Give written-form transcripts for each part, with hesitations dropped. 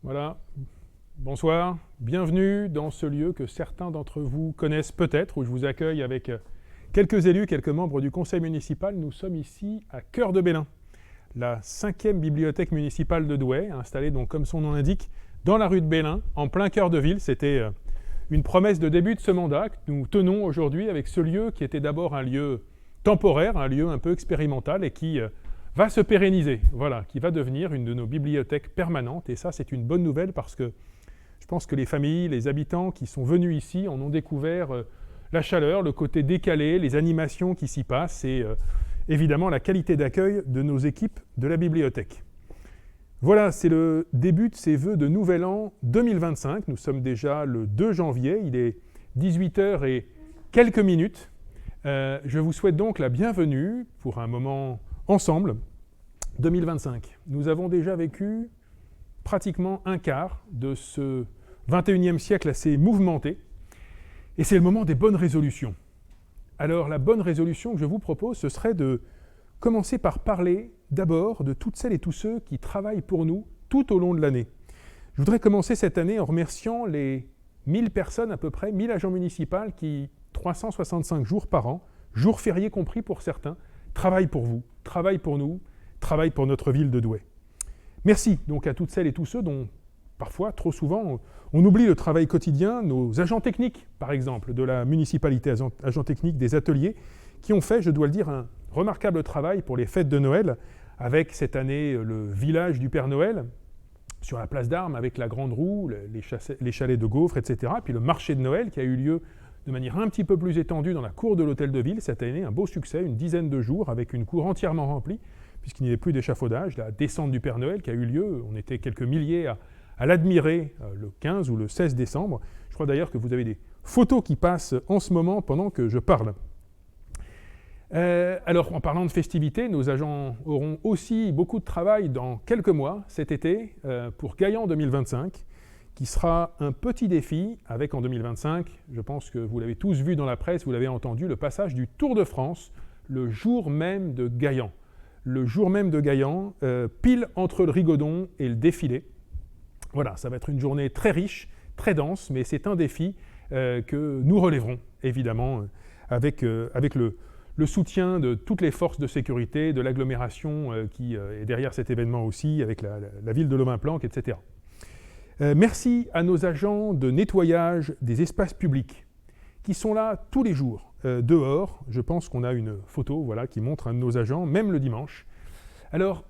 Voilà, bonsoir, bienvenue dans ce lieu que certains d'entre vous connaissent peut-être, où je vous accueille avec quelques élus, quelques membres du conseil municipal. Nous sommes ici à Cœur de Belin, la 5e bibliothèque municipale de Douai, installée donc comme son nom l'indique, dans la rue de Belin, en plein cœur de ville. C'était une promesse de début de ce mandat que nous tenons aujourd'hui avec ce lieu qui était d'abord un lieu temporaire, un lieu un peu expérimental et qui va se pérenniser, voilà, qui va devenir une de nos bibliothèques permanentes. Et ça, c'est une bonne nouvelle parce que je pense que les familles, les habitants qui sont venus ici en ont découvert la chaleur, le côté décalé, les animations qui s'y passent et évidemment la qualité d'accueil de nos équipes de la bibliothèque. Voilà, c'est le début de ces vœux de Nouvel An 2025. Nous sommes déjà le 2 janvier, il est 18h et quelques minutes. Je vous souhaite donc la bienvenue pour un moment ensemble, 2025. Nous avons déjà vécu pratiquement un quart de ce 21e siècle assez mouvementé, et c'est le moment des bonnes résolutions. Alors la bonne résolution que je vous propose, ce serait de commencer par parler d'abord de toutes celles et tous ceux qui travaillent pour nous tout au long de l'année. Je voudrais commencer cette année en remerciant les 1000 personnes à peu près, 1000 agents municipaux qui, 365 jours par an, jours fériés compris pour certains, travaillent pour vous, travaillent pour nous, travaillent pour notre ville de Douai. Merci donc à toutes celles et tous ceux dont, parfois, trop souvent, on oublie le travail quotidien, nos agents techniques, par exemple, de la municipalité, agents techniques des ateliers, qui ont fait, je dois le dire, un remarquable travail pour les fêtes de Noël, avec cette année le village du Père Noël, sur la place d'Armes, avec la grande roue, les chalets de gaufres, etc., puis le marché de Noël qui a eu lieu de manière un petit peu plus étendue dans la cour de l'hôtel de ville cette année, un beau succès, une dizaine de jours, avec une cour entièrement remplie, puisqu'il n'y avait plus d'échafaudage, la descente du Père Noël qui a eu lieu, on était quelques milliers à l'admirer le 15 ou le 16 décembre. Je crois d'ailleurs que vous avez des photos qui passent en ce moment pendant que je parle. Alors, en parlant de festivités, nos agents auront aussi beaucoup de travail dans quelques mois, cet été, pour Gaillan 2025, qui sera un petit défi avec en 2025, je pense que vous l'avez tous vu dans la presse, vous l'avez entendu, le passage du Tour de France, le jour même de Gaillan. Le jour même de Gaillan, pile entre le Rigodon et le défilé. Voilà, ça va être une journée très riche, très dense, mais c'est un défi que nous relèverons, évidemment, avec le soutien de toutes les forces de sécurité, de l'agglomération qui est derrière cet événement aussi, avec la ville de Lovain-Planck, etc. Merci à nos agents de nettoyage des espaces publics qui sont là tous les jours, dehors. Je pense qu'on a une photo voilà, qui montre un de nos agents, même le dimanche. Alors,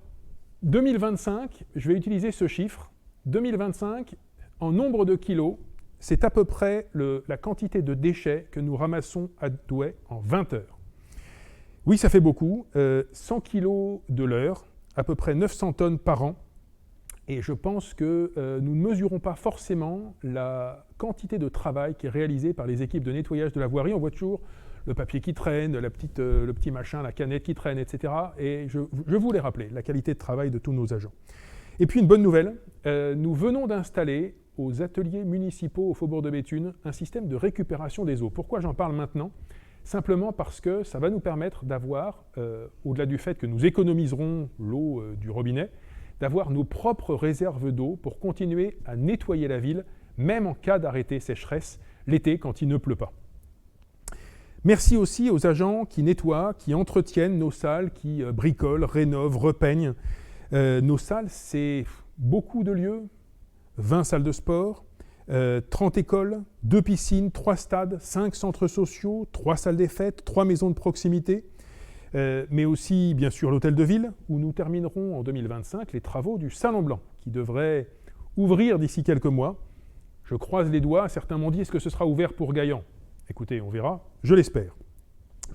2025, je vais utiliser ce chiffre. 2025, en nombre de kilos, c'est à peu près la quantité de déchets que nous ramassons à Douai en 20 heures. Oui, ça fait beaucoup. 100 kilos de l'heure, à peu près 900 tonnes par an. Et je pense que nous ne mesurons pas forcément la quantité de travail qui est réalisée par les équipes de nettoyage de la voirie. On voit toujours le papier qui traîne, le petit machin, la canette qui traîne, etc. Et je voulais rappeler la qualité de travail de tous nos agents. Et puis une bonne nouvelle, nous venons d'installer aux ateliers municipaux au Faubourg de Béthune un système de récupération des eaux. Pourquoi j'en parle maintenant ? Simplement parce que ça va nous permettre d'avoir, au-delà du fait que nous économiserons l'eau du robinet, d'avoir nos propres réserves d'eau pour continuer à nettoyer la ville, même en cas d'arrêté sécheresse, l'été quand il ne pleut pas. Merci aussi aux agents qui nettoient, qui entretiennent nos salles, qui bricolent, rénovent, repeignent. Nos salles, c'est beaucoup de lieux, 20 salles de sport, 30 écoles, 2 piscines, 3 stades, 5 centres sociaux, 3 salles des fêtes, 3 maisons de proximité, mais aussi bien sûr l'hôtel de ville, où nous terminerons en 2025 les travaux du Salon Blanc, qui devrait ouvrir d'ici quelques mois. Je croise les doigts, certains m'ont dit, est-ce que ce sera ouvert pour Gaillan ? Écoutez, on verra, je l'espère.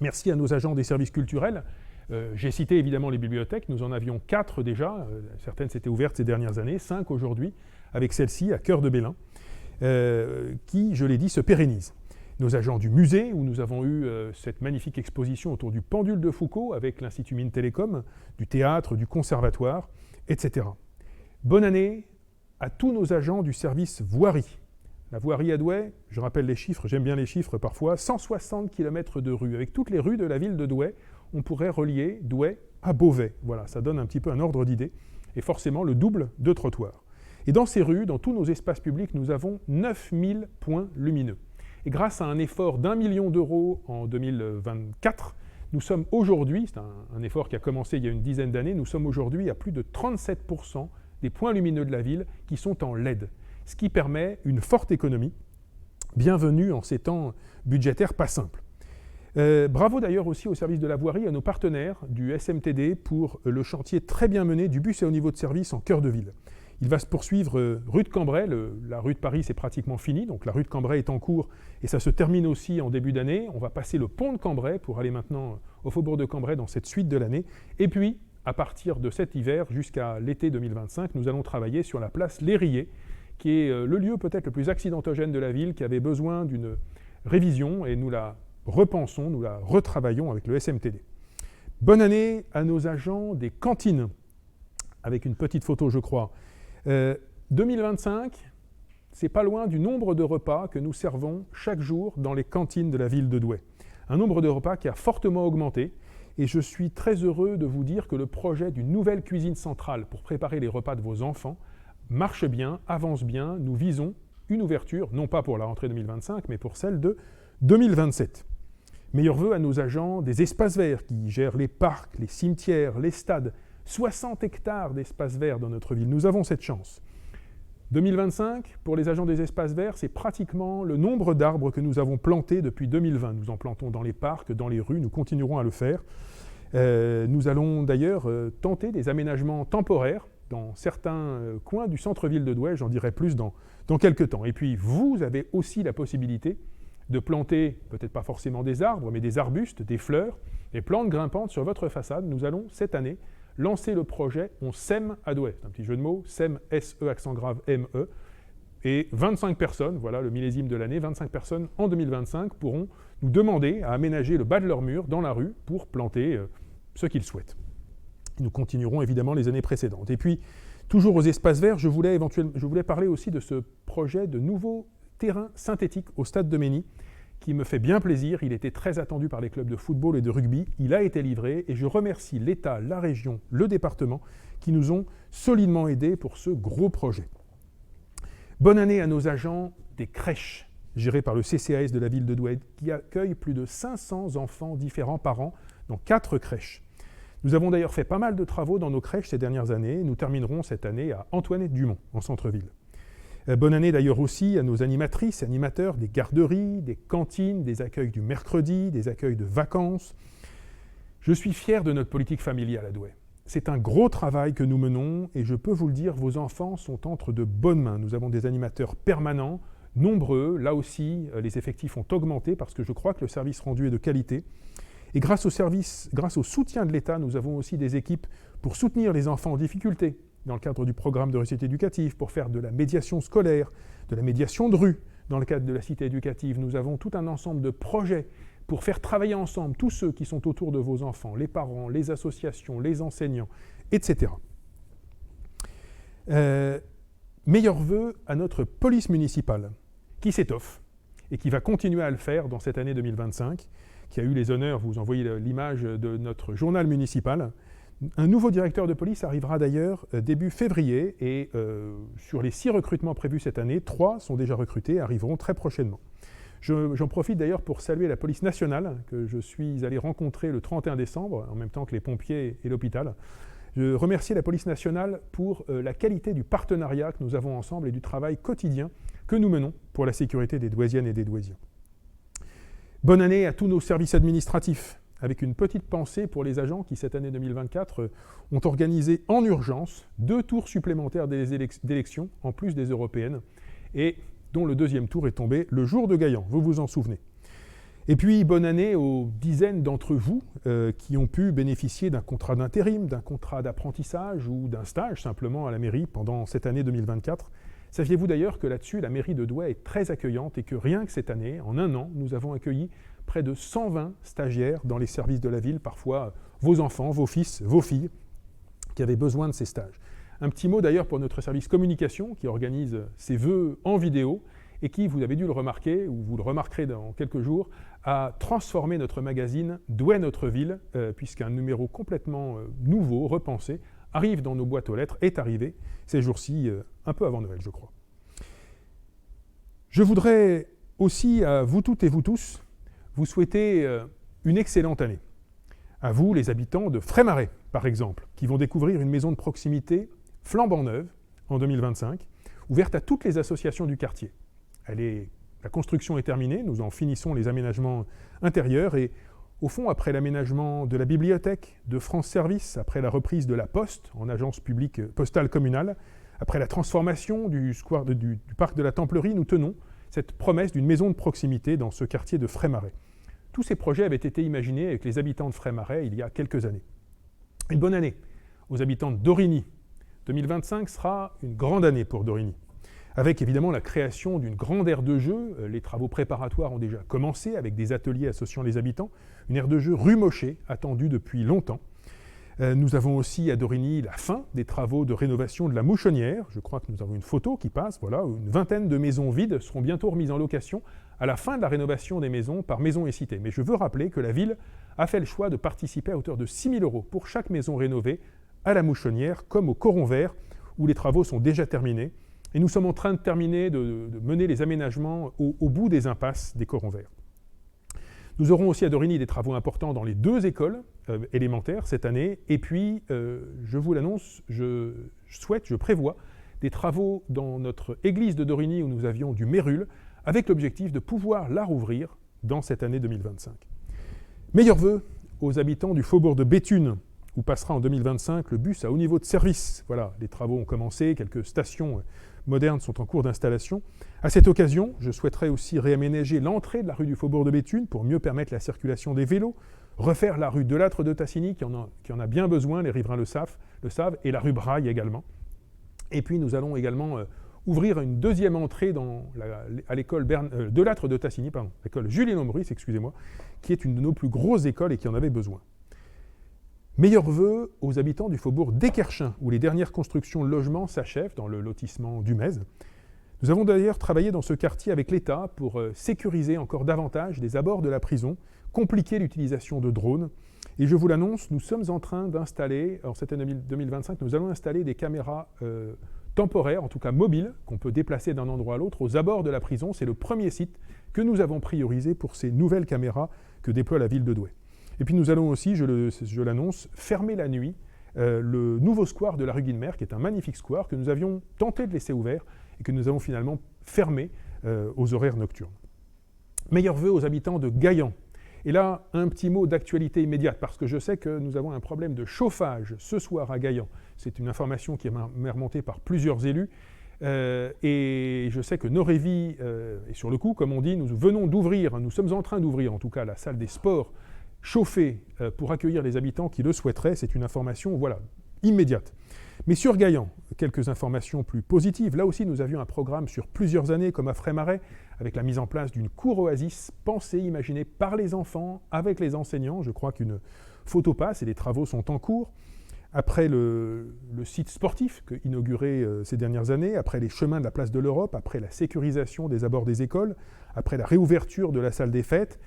Merci à nos agents des services culturels. J'ai cité évidemment les bibliothèques, nous en avions 4 déjà, certaines s'étaient ouvertes ces dernières années, 5 aujourd'hui, avec celle-ci à Cœur de Belin, qui, je l'ai dit, se pérennise. Nos agents du musée, où nous avons eu cette magnifique exposition autour du pendule de Foucault, avec l'Institut Mines Télécom, du théâtre, du conservatoire, etc. Bonne année à tous nos agents du service voirie. La voirie à Douai, je rappelle les chiffres, j'aime bien les chiffres parfois, 160 km de rues. Avec toutes les rues de la ville de Douai, on pourrait relier Douai à Beauvais. Voilà, ça donne un petit peu un ordre d'idée. Et forcément, le double de trottoirs. Et dans ces rues, dans tous nos espaces publics, nous avons 9000 points lumineux. Et grâce à un effort d'1 million d'euros en 2024, nous sommes aujourd'hui, c'est un effort qui a commencé il y a une dizaine d'années, nous sommes aujourd'hui à plus de 37% des points lumineux de la ville qui sont en LED, ce qui permet une forte économie. Bienvenue en ces temps budgétaires pas simples. Bravo d'ailleurs aussi au service de la voirie et à nos partenaires du SMTD pour le chantier très bien mené du bus à haut niveau de service en cœur de ville. Il va se poursuivre rue de Cambrai, la rue de Paris c'est pratiquement fini, donc la rue de Cambrai est en cours et ça se termine aussi en début d'année. On va passer le pont de Cambrai pour aller maintenant au faubourg de Cambrai dans cette suite de l'année. Et puis, à partir de cet hiver jusqu'à l'été 2025, nous allons travailler sur la place Lérier, qui est le lieu peut-être le plus accidentogène de la ville, qui avait besoin d'une révision et nous la repensons, nous la retravaillons avec le SMTD. Bonne année à nos agents des cantines, avec une petite photo je crois. 2025, c'est pas loin du nombre de repas que nous servons chaque jour dans les cantines de la ville de Douai. Un nombre de repas qui a fortement augmenté et je suis très heureux de vous dire que le projet d'une nouvelle cuisine centrale pour préparer les repas de vos enfants marche bien, avance bien. Nous visons une ouverture, non pas pour la rentrée 2025, mais pour celle de 2027. Meilleurs vœux à nos agents des espaces verts qui gèrent les parcs, les cimetières, les stades. 60 hectares d'espaces verts dans notre ville, nous avons cette chance. 2025, pour les agents des espaces verts, c'est pratiquement le nombre d'arbres que nous avons plantés depuis 2020. Nous en plantons dans les parcs, dans les rues, nous continuerons à le faire. Nous allons d'ailleurs tenter des aménagements temporaires dans certains coins du centre-ville de Douai, j'en dirai plus dans quelques temps. Et puis vous avez aussi la possibilité de planter, peut-être pas forcément des arbres, mais des arbustes, des fleurs, des plantes grimpantes sur votre façade. Nous allons cette année lancer le projet On sème à Douai. C'est un petit jeu de mots, sème, S-E, accent grave, M-E. Et 25 personnes, voilà le millésime de l'année, 25 personnes en 2025 pourront nous demander à aménager le bas de leur mur dans la rue pour planter ce qu'ils souhaitent. Nous continuerons évidemment les années précédentes. Et puis, toujours aux espaces verts, je voulais parler aussi de ce projet de nouveau terrain synthétique au stade de Mény, qui me fait bien plaisir. Il était très attendu par les clubs de football et de rugby. Il a été livré et je remercie l'État, la région, le département qui nous ont solidement aidés pour ce gros projet. Bonne année à nos agents des crèches gérées par le CCAS de la ville de Douai qui accueillent plus de 500 enfants différents par an dans 4 crèches. Nous avons d'ailleurs fait pas mal de travaux dans nos crèches ces dernières années. Nous terminerons cette année à Antoinette-du-Mont, en centre-ville. Bonne année d'ailleurs aussi à nos animatrices et animateurs des garderies, des cantines, des accueils du mercredi, des accueils de vacances. Je suis fier de notre politique familiale à Douai. C'est un gros travail que nous menons et je peux vous le dire, vos enfants sont entre de bonnes mains. Nous avons des animateurs permanents, nombreux. Là aussi, les effectifs ont augmenté parce que je crois que le service rendu est de qualité. Et grâce au soutien de l'État, nous avons aussi des équipes pour soutenir les enfants en difficulté dans le cadre du programme de réussite éducative, pour faire de la médiation scolaire, de la médiation de rue. Dans le cadre de la cité éducative, nous avons tout un ensemble de projets pour faire travailler ensemble tous ceux qui sont autour de vos enfants, les parents, les associations, les enseignants, etc. Meilleurs vœux à notre police municipale, qui s'étoffe et qui va continuer à le faire dans cette année 2025, qui a eu les honneurs, vous envoyez l'image de notre journal municipal. Un nouveau directeur de police arrivera d'ailleurs début février et sur les 6 recrutements prévus cette année, 3 sont déjà recrutés et arriveront très prochainement. J'en profite d'ailleurs pour saluer la police nationale que je suis allé rencontrer le 31 décembre, en même temps que les pompiers et l'hôpital. Je remercie la police nationale pour la qualité du partenariat que nous avons ensemble et du travail quotidien que nous menons pour la sécurité des Douaisiennes et des Douaisiens. Bonne année à tous nos services administratifs, avec une petite pensée pour les agents qui, cette année 2024, ont organisé en urgence 2 tours supplémentaires d'élections, en plus des européennes, et dont le 2e tour est tombé le jour de Gaillan, vous vous en souvenez. Et puis, bonne année aux dizaines d'entre vous qui ont pu bénéficier d'un contrat d'intérim, d'un contrat d'apprentissage ou d'un stage simplement à la mairie pendant cette année 2024. Saviez-vous d'ailleurs que là-dessus, la mairie de Douai est très accueillante et que rien que cette année, en un an, nous avons accueilli près de 120 stagiaires dans les services de la ville, parfois vos enfants, vos fils, vos filles, qui avaient besoin de ces stages. Un petit mot d'ailleurs pour notre service communication qui organise ses vœux en vidéo et qui, vous avez dû le remarquer, ou vous le remarquerez dans quelques jours, a transformé notre magazine Douai Notre Ville, puisqu'un numéro complètement nouveau, repensé, arrive dans nos boîtes aux lettres, est arrivé ces jours-ci, un peu avant Noël, je crois. Je voudrais aussi, à vous toutes et vous tous, vous souhaiter une excellente année. À vous, les habitants de Frémarais, par exemple, qui vont découvrir une maison de proximité flambant neuve en 2025, ouverte à toutes les associations du quartier. La construction est terminée, nous en finissons les aménagements intérieurs et au fond, après l'aménagement de la bibliothèque, de France Service, après la reprise de la Poste en agence publique postale communale, après la transformation du parc de la Templerie, nous tenons cette promesse d'une maison de proximité dans ce quartier de Frémarais. Tous ces projets avaient été imaginés avec les habitants de Frémarais il y a quelques années. Une bonne année aux habitants de Dorigny. 2025 sera une grande année pour Dorigny, avec évidemment la création d'une grande aire de jeu. Les travaux préparatoires ont déjà commencé avec des ateliers associant les habitants. Une aire de jeu rue Mochet, attendue depuis longtemps. Nous avons aussi à Dorigny la fin des travaux de rénovation de la Mouchonnière. Je crois que nous avons une photo qui passe. Voilà, une vingtaine de maisons vides seront bientôt remises en location à la fin de la rénovation des maisons par Maisons et Cités. Mais je veux rappeler que la ville a fait le choix de participer à hauteur de 6 000 € pour chaque maison rénovée à la Mouchonnière, comme au Coron Vert, où les travaux sont déjà terminés. Et nous sommes en train de terminer de mener les aménagements au bout des impasses des Corons Verts. Nous aurons aussi à Dorigny des travaux importants dans les 2 écoles élémentaires cette année. Et puis, je vous l'annonce, je prévois des travaux dans notre église de Dorigny où nous avions du mérule, avec l'objectif de pouvoir la rouvrir dans cette année 2025. Meilleurs vœux aux habitants du faubourg de Béthune, où passera en 2025 le bus à haut niveau de service. Voilà, les travaux ont commencé, quelques stations modernes sont en cours d'installation. À cette occasion, je souhaiterais aussi réaménager l'entrée de la rue du Faubourg de Béthune pour mieux permettre la circulation des vélos, refaire la rue Delattre de Tassigny, qui en a bien besoin, les riverains le savent, et la rue Braille également. Et puis nous allons également ouvrir une deuxième entrée à l'école Delattre de Tassigny, l'école Julien Maurice, excusez-moi, qui est une de nos plus grosses écoles et qui en avait besoin. Meilleurs vœux aux habitants du faubourg d'Équerchin, où les dernières constructions de logements s'achèvent dans le lotissement du Metz. Nous avons d'ailleurs travaillé dans ce quartier avec l'État pour sécuriser encore davantage les abords de la prison, compliquer l'utilisation de drones. Et je vous l'annonce, nous sommes en train d'installer, en cette année 2025, nous allons installer des caméras temporaires, en tout cas mobiles, qu'on peut déplacer d'un endroit à l'autre aux abords de la prison. C'est le premier site que nous avons priorisé pour ces nouvelles caméras que déploie la ville de Douai. Et puis nous allons aussi, je l'annonce, fermer la nuit le nouveau square de la rue Guilmer, qui est un magnifique square que nous avions tenté de laisser ouvert et que nous avons finalement fermé aux horaires nocturnes. Meilleurs vœux aux habitants de Gaillan. Et là, un petit mot d'actualité immédiate, parce que je sais que nous avons un problème de chauffage ce soir à Gaillan. C'est une information qui m'est remontée par plusieurs élus. Et je sais que Norévi est sur le coup, comme on dit. Nous sommes en train d'ouvrir en tout cas la salle des sports chauffée pour accueillir les habitants qui le souhaiteraient. C'est une information immédiate. Mais sur Gaillan, quelques informations plus positives. Là aussi, nous avions un programme sur plusieurs années, comme à Frémarais, avec la mise en place d'une cour oasis pensée, imaginée par les enfants, avec les enseignants. Je crois qu'une photo passe et les travaux sont en cours. Après le site sportif inauguré ces dernières années, après les chemins de la place de l'Europe, après la sécurisation des abords des écoles, après la réouverture de la salle des fêtes,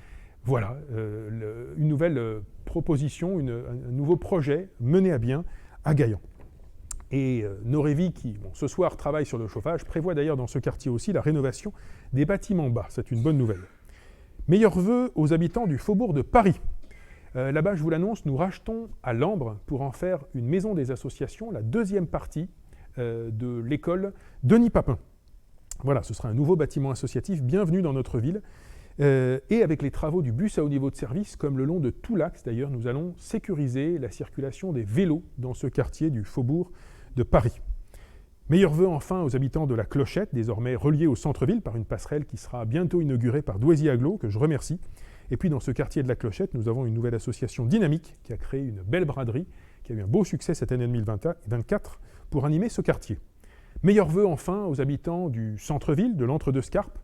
voilà, une nouvelle proposition, un nouveau projet mené à bien à Gaillan. Et Norévi, qui ce soir travaille sur le chauffage, prévoit d'ailleurs dans ce quartier aussi la rénovation des bâtiments bas. C'est une bonne nouvelle. Meilleurs vœux aux habitants du faubourg de Paris. Là-bas, je vous l'annonce, nous rachetons à Lambre pour en faire une maison des associations, la deuxième partie de l'école Denis Papin. Voilà, ce sera un nouveau bâtiment associatif, bienvenue dans notre ville. Et avec les travaux du bus à haut niveau de service, comme le long de tout l'axe d'ailleurs, nous allons sécuriser la circulation des vélos dans ce quartier du faubourg de Paris. Meilleurs vœux enfin aux habitants de la Clochette, désormais reliés au centre-ville par une passerelle qui sera bientôt inaugurée par Doisy-Aglo, que je remercie. Et puis dans ce quartier de la Clochette, nous avons une nouvelle association dynamique qui a créé une belle braderie, qui a eu un beau succès cette année 2024 pour animer ce quartier. Meilleurs vœux enfin aux habitants du centre-ville, de l'Entre-deux-Scarpes,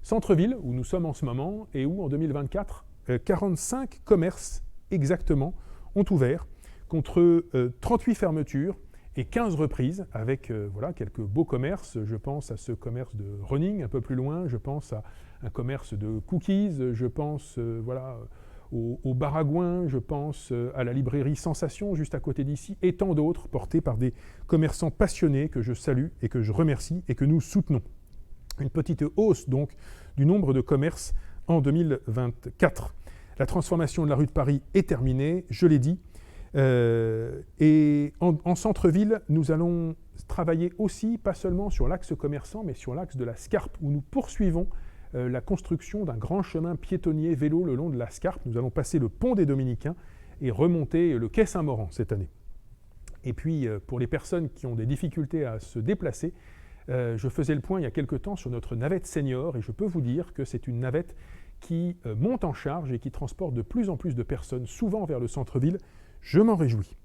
centre-ville où nous sommes en ce moment et où en 2024, 45 commerces exactement ont ouvert contre 38 fermetures et 15 reprises avec quelques beaux commerces. Je pense à ce commerce de running un peu plus loin, je pense à un commerce de cookies, je pense au Baragouin, je pense à la librairie Sensation, juste à côté d'ici, et tant d'autres, portés par des commerçants passionnés que je salue et que je remercie et que nous soutenons. Une petite hausse donc du nombre de commerces en 2024. La transformation de la rue de Paris est terminée, je l'ai dit. Et en centre-ville, nous allons travailler aussi, pas seulement sur l'axe commerçant, mais sur l'axe de la Scarpe, où nous poursuivons la construction d'un grand chemin piétonnier vélo le long de la Scarpe. Nous allons passer le pont des Dominicains et remonter le quai Saint-Morand cette année. Et puis, pour les personnes qui ont des difficultés à se déplacer, je faisais le point il y a quelque temps sur notre navette senior, et je peux vous dire que c'est une navette qui monte en charge et qui transporte de plus en plus de personnes, souvent vers le centre-ville. Je m'en réjouis.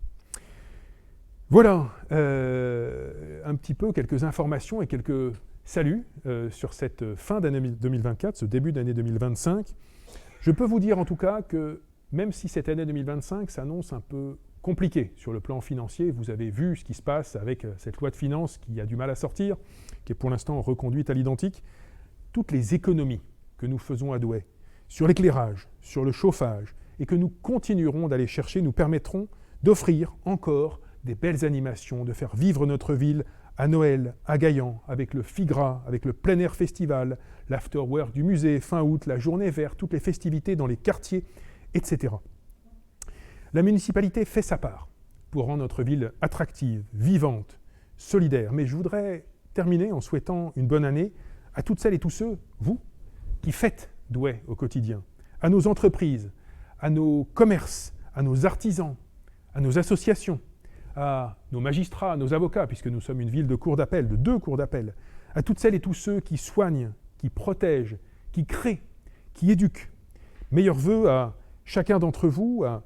Voilà un petit peu quelques informations et quelques saluts sur cette fin d'année 2024, ce début d'année 2025. Je peux vous dire en tout cas que même si cette année 2025 s'annonce un peu compliquée sur le plan financier, vous avez vu ce qui se passe avec cette loi de finances qui a du mal à sortir, qui est pour l'instant reconduite à l'identique, toutes les économies que nous faisons à Douai, sur l'éclairage, sur le chauffage, et que nous continuerons d'aller chercher, nous permettront d'offrir encore des belles animations, de faire vivre notre ville à Noël, à Gaillan, avec le FIGRA, avec le plein air festival, l'afterwork du musée fin août, la journée verte, toutes les festivités dans les quartiers, etc. La municipalité fait sa part pour rendre notre ville attractive, vivante, solidaire. Mais je voudrais terminer en souhaitant une bonne année à toutes celles et tous ceux, vous, qui faites Douai au quotidien, à nos entreprises, à nos commerces, à nos artisans, à nos associations, à nos magistrats, à nos avocats, puisque nous sommes une ville de cours d'appel, de 2 cours d'appel, à toutes celles et tous ceux qui soignent, qui protègent, qui créent, qui éduquent. Meilleurs vœux à chacun d'entre vous, à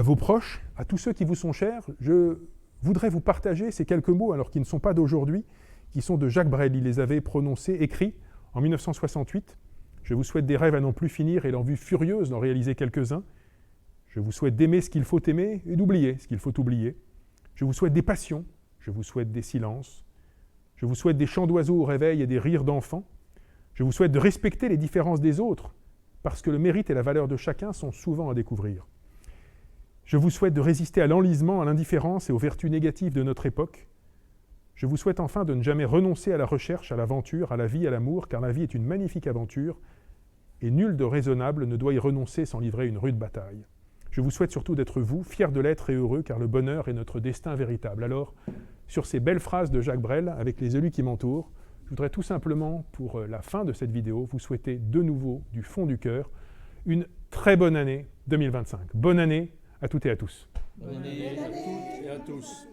vos proches, à tous ceux qui vous sont chers. Je voudrais vous partager ces quelques mots, alors qu'ils ne sont pas d'aujourd'hui, qui sont de Jacques Brel. Il les avait prononcés, écrits en 1968. Je vous souhaite des rêves à n'en plus finir et l'envie furieuse d'en réaliser quelques-uns. Je vous souhaite d'aimer ce qu'il faut aimer et d'oublier ce qu'il faut oublier. Je vous souhaite des passions, je vous souhaite des silences. Je vous souhaite des chants d'oiseaux au réveil et des rires d'enfants. Je vous souhaite de respecter les différences des autres, parce que le mérite et la valeur de chacun sont souvent à découvrir. Je vous souhaite de résister à l'enlisement, à l'indifférence et aux vertus négatives de notre époque. Je vous souhaite enfin de ne jamais renoncer à la recherche, à l'aventure, à la vie, à l'amour, car la vie est une magnifique aventure, et nul de raisonnable ne doit y renoncer sans livrer une rude bataille. Je vous souhaite surtout d'être vous, fiers de l'être et heureux, car le bonheur est notre destin véritable. Alors, sur ces belles phrases de Jacques Brel, avec les élus qui m'entourent, je voudrais tout simplement, pour la fin de cette vidéo, vous souhaiter de nouveau, du fond du cœur, une très bonne année 2025. Bonne année à toutes et à tous. Bonne année à toutes et à tous.